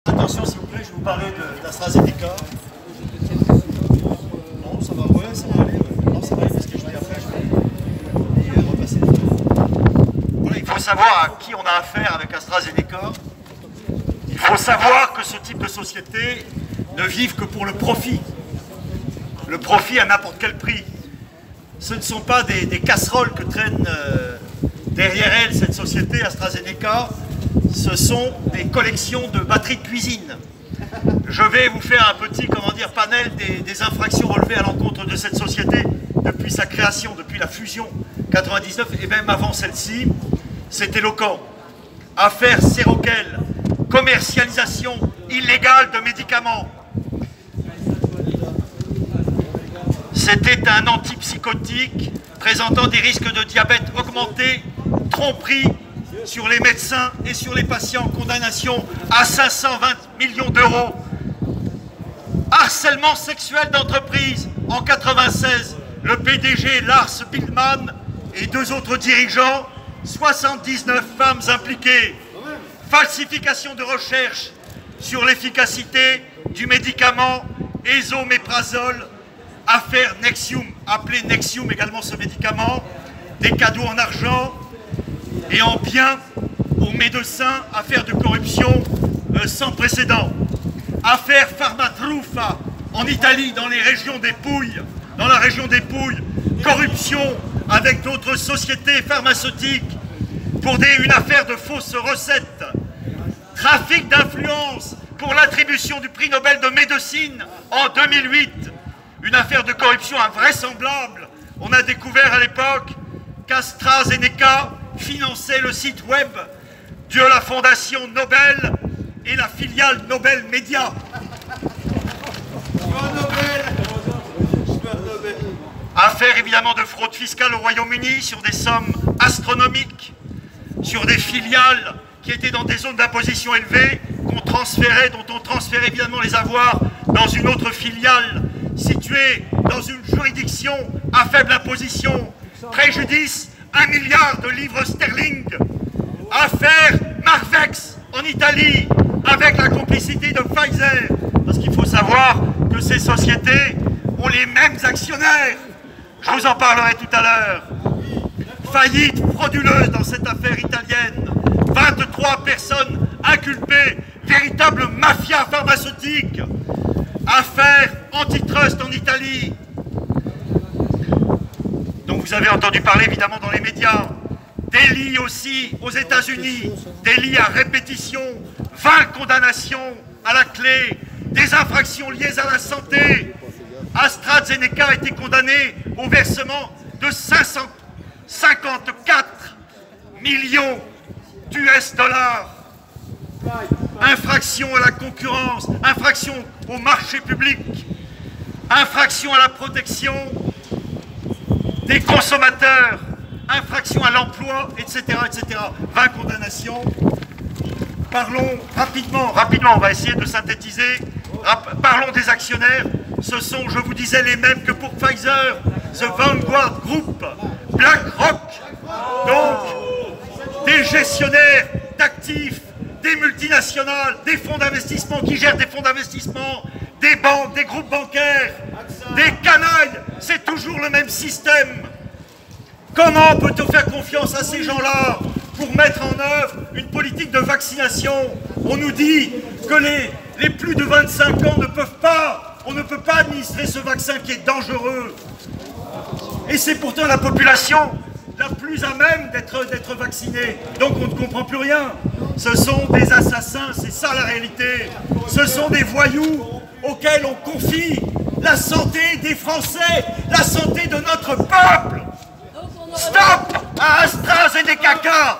Attention s'il vous plaît, je vais vous parler d'AstraZeneca. Non, ça va, ouais, ça va aller. Non, ça va aller parce que je vais après, je vais repasser. Voilà, il faut savoir à qui on a affaire avec AstraZeneca. Il faut savoir que ce type de société ne vivent que pour le profit. Le profit à n'importe quel prix. Ce ne sont pas des casseroles que traîne derrière elle cette société AstraZeneca. Ce sont des collections de batteries de cuisine. Je vais vous faire un petit, panel des infractions relevées à l'encontre de cette société depuis sa création, depuis la fusion 99 et même avant celle-ci. C'est éloquent. Affaire Séroquel, commercialisation illégale de médicaments. C'était un antipsychotique présentant des risques de diabète augmenté, tromperie sur les médecins et sur les patients, condamnation à 520 millions d'euros. Harcèlement sexuel d'entreprise. En 96, le PDG Lars Billman et 2 autres dirigeants, 79 femmes impliquées. Falsification de recherche sur l'efficacité du médicament esoméprazole. Affaire Nexium, appelé Nexium également ce médicament. Des cadeaux en argent et en biens aux médecins, affaire de corruption sans précédent. Affaire Pharmatruffa en Italie, dans les régions des Pouilles, dans la région des Pouilles, corruption avec d'autres sociétés pharmaceutiques pour une affaire de fausses recettes, trafic d'influence pour l'attribution du prix Nobel de médecine en 2008, une affaire de corruption invraisemblable. On a découvert à l'époque qu'AstraZeneca finançait le site web de la Fondation Nobel et la filiale Nobel Média. Affaire évidemment de fraude fiscale au Royaume-Uni sur des sommes astronomiques, sur des filiales qui étaient dans des zones d'imposition élevées, dont on transférait évidemment les avoirs dans une autre filiale située dans une juridiction à faible imposition. Préjudice 1 milliard de livres sterling. Affaire Marvex en Italie, avec la complicité de Pfizer. Parce qu'il faut savoir que ces sociétés ont les mêmes actionnaires. Je vous en parlerai tout à l'heure. Faillite frauduleuse dans cette affaire italienne. 23 personnes inculpées, véritable mafia pharmaceutique. Affaire antitrust en Italie. Donc vous avez entendu parler évidemment dans les médias. Délit aussi aux États-Unis, délit à répétition, 20 condamnations à la clé, des infractions liées à la santé. AstraZeneca a été condamné au versement de 554 millions d'US dollars. Infraction à la concurrence, infraction au marché public, infraction à la protection des consommateurs, infraction à l'emploi, etc., etc. 20 condamnations. Parlons rapidement, on va essayer de synthétiser. Parlons des actionnaires. Ce sont, je vous disais, les mêmes que pour Pfizer, The Vanguard Group, BlackRock, donc des gestionnaires d'actifs, des multinationales, des fonds d'investissement qui gèrent des fonds d'investissement, des banques, des groupes bancaires, des canailles, c'est toujours le même système. Comment peut-on faire confiance à ces gens-là pour mettre en œuvre une politique de vaccination? On nous dit que les plus de 25 ans ne peuvent pas, on ne peut pas administrer ce vaccin qui est dangereux. Et c'est pourtant la population la plus à même d'être vaccinée. Donc on ne comprend plus rien. Ce sont des assassins, c'est ça la réalité. Ce sont des voyous auxquels on confie la santé des Français, la santé de notre peuple. Stop à AstraZeneca.